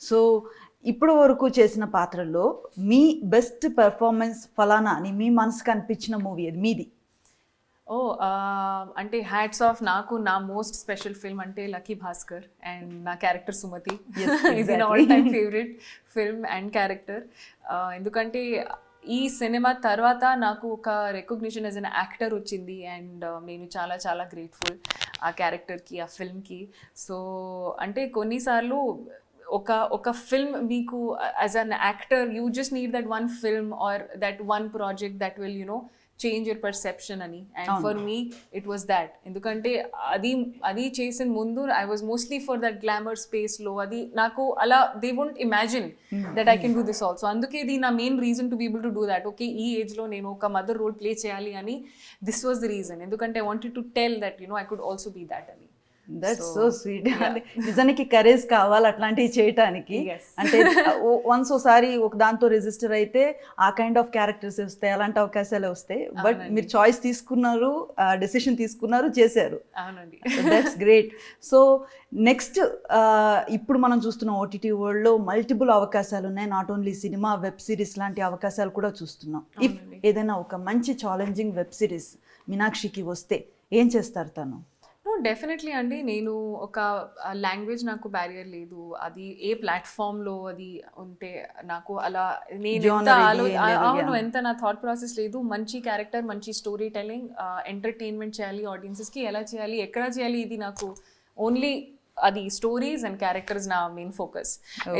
So ఇప్పుడు వరకు చేసిన పాత్రల్లో మీ బెస్ట్ పెర్ఫార్మెన్స్ ఫలానా అని మీ మనసుకు అనిపించిన మూవీ అది మీది? ఓ అంటే హ్యాట్స్ ఆఫ్, నాకు నా మోస్ట్ స్పెషల్ ఫిల్మ్ అంటే లక్కీ భాస్కర్ అండ్ నా క్యారెక్టర్ సుమతి. ఇది నా all time favourite film and character. ఎందుకంటే ఈ సినిమా తర్వాత నాకు ఒక రికగ్నిషన్ యాజ్ అన్ యాక్టర్ వచ్చింది అండ్ నేను చాలా చాలా గ్రేట్ఫుల్ ఆ క్యారెక్టర్కి, ఆ ఫిల్మ్కి. సో అంటే కొన్నిసార్లు ఒక ఫిల్మ్ మీకు as an actor you just need that one film or that one project that will change your perception అని. And for me it was that. ఎందుకంటే అది చేసిన ముందు I was mostly for that glamour స్పేస్లో. అది నాకు అలా they won't imagine that I can do this also. అందుకే ఇది నా main reason to be able to do that. Okay, ఈ ఏజ్లో నేను ఒక మదర్ రోల్ ప్లే చేయాలి అని దిస్ వాజ్ ద రీజన్. ఎందుకంటే I wanted to tell that I could also be that అని. That's so sweet. నిజానికి కరేజ్ కావాలి అట్లాంటివి చేయటానికి. అంటే వన్స్ ఒకసారి ఒక దాంతో రిజిస్టర్ అయితే ఆ కైండ్ ఆఫ్ క్యారెక్టర్స్ వస్తాయి, అలాంటి అవకాశాలు వస్తాయి. బట్ మీరు చాయిస్ తీసుకున్నారు, డెసిషన్ తీసుకున్నారు, చేశారు. That's great. సో నెక్స్ట్ ఇప్పుడు మనం చూస్తున్న ఓటీటీ వరల్డ్లో మల్టిపుల్ అవకాశాలు ఉన్నాయి. Not only cinema, web series లాంటి అవకాశాలు కూడా చూస్తున్నాం. ఇఫ్ ఏదైనా ఒక మంచి ఛాలెంజింగ్ వెబ్ సిరీస్ మీనాక్షికి వస్తే ఏం చేస్తారు తను? డెఫినెట్లీ అండి. నేను ఒక లాంగ్వేజ్ నాకు బ్యారియర్ లేదు. అది ఏ ప్లాట్ఫామ్లో అది ఉంటే నాకు అలా నేను ఎంత నా థాట్ ప్రాసెస్ లేదు. మంచి క్యారెక్టర్, మంచి స్టోరీ టెల్లింగ్, ఎంటర్టైన్మెంట్ చేయాలి ఆడియన్సెస్కి, ఎలా చేయాలి, ఎక్కడ చేయాలి, ఇది నాకు ఓన్లీ అది స్టోరీస్ అండ్ క్యారెక్టర్స్ నా మెయిన్ ఫోకస్.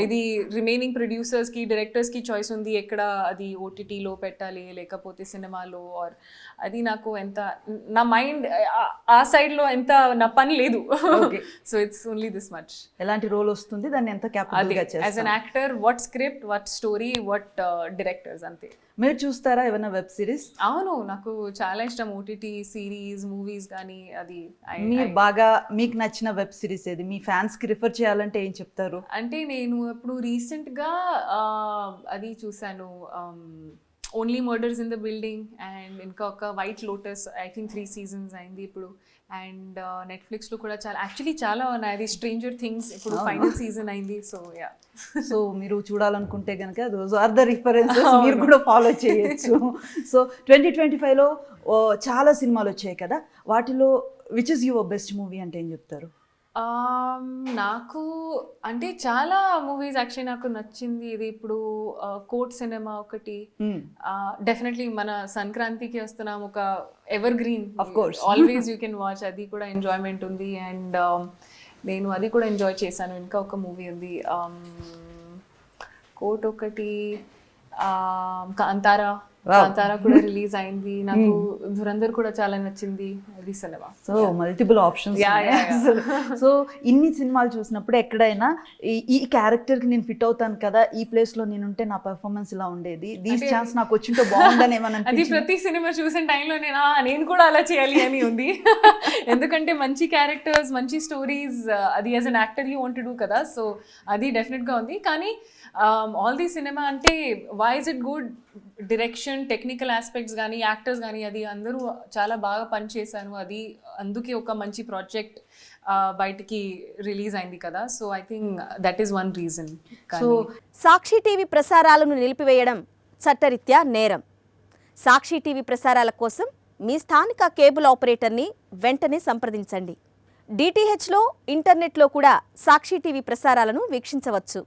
ఇది రిమైనింగ్ ప్రొడ్యూసర్స్కి, డైరెక్టర్స్కి చాయిస్ ఉంది ఎక్కడ అది ఓటీటీలో పెట్టాలి లేకపోతే సినిమాలో. ఆర్ అది నాకు ఎంత నా మైండ్ ఆ సైడ్లో ఎంత నా పని లేదు. So it's only this much. ఎలాంటి రోల్ వస్తుంది, దాన్ని ఎంత క్యాపబుల్గా చేస్తారు as an actor, what script, what story, what directors, అంతే. మీరు చూస్తారా ఏమైనా వెబ్ సిరీస్? అవును, నాకు చాలా ఇష్టం ఓటీటీ సిరీస్, మూవీస్ కానీ. అది మీరు బాగా మీకు నచ్చిన వెబ్ సిరీస్ ఏది? మీ ఫ్యాన్స్ కి రిఫర్ చేయాలంటే ఏం చెప్తారు? అంటే నేను ఇప్పుడు రీసెంట్గా అది చూసాను, only murders in the building, and ఇంకా ఒక white lotus, I think 3 seasons అయింది ఇప్పుడు. అండ్ నెట్ఫ్లిక్స్లో కూడా చాలా ఉన్నాయి. స్ట్రేంజర్ థింగ్స్ ఇప్పుడు ఫైనల్ సీజన్ అయింది. సో యా, సో మీరు చూడాలనుకుంటే కనుక దోస్ ఆర్ ద రిఫరెన్సెస్, మీరు కూడా ఫాలో చేయొచ్చు. సో 2025లో చాలా సినిమాలు వచ్చాయి కదా, వాటిలో which is your best movie అంటే ఏం చెప్తారు? నాకు అంటే చాలా మూవీస్ యాక్చువల్లీ నాకు నచ్చింది. ఇది ఇప్పుడు కోర్ట్ సినిమా ఒకటి, డెఫినెట్లీ మన సంక్రాంతికి వస్తున్నాం, ఒక ever green, always you can watch. అది కూడా ఎంజాయ్మెంట్ ఉంది అండ్ నేను అది కూడా ఎంజాయ్ చేశాను. ఇంకా ఒక మూవీ ఉంది కోర్ట్ ఒకటి, కాంతారా కూడా రిలీజ్ అయింది. నాకు ధురంధర్ కూడా చాలా నచ్చింది. అది cinema. So multiple options. So ఇన్ని సినిమాలు చూసినప్పుడు ఎక్కడైనా ఈ క్యారెక్టర్ కి నేను ఫిట్ అవుతాను కదా, ఈ ప్లేస్ లో నేను ఉంటే నా పర్ఫార్మెన్స్ ఇలా ఉండేది, దీస్ ఛాన్స్ నాకు వచ్చింటే బాగుందని ఏమన్నా? అది ప్రతి సినిమా చూసిన టైంలో నేను కూడా అలా చేయాలి అని ఉంది. ఎందుకంటే మంచి క్యారెక్టర్స్, మంచి స్టోరీస్, అది as an actor you want to do కదా. సో అది డెఫినెట్ గా ఉంది. కానీ ఆల్ ది సినిమా అంటే why is it good, direction, technical aspects కానీ, యాక్టర్స్ కానీ, అది అందరూ చాలా బాగా పనిచేశాను. అది అందుకే ఒక మంచి ప్రాజెక్ట్ బయటికి రిలీజ్ అయింది కదా. So I think that is one reason. So Sakshi TV ప్రసారాలను నిలిపివేయడం చట్టరీత్యా నేరం. సాక్షి టీవీ ప్రసారాల కోసం మీ స్థానిక కేబుల్ ఆపరేటర్ని వెంటనే సంప్రదించండి. డిటిహెచ్లో, ఇంటర్నెట్లో కూడా సాక్షి టీవీ ప్రసారాలను వీక్షించవచ్చు.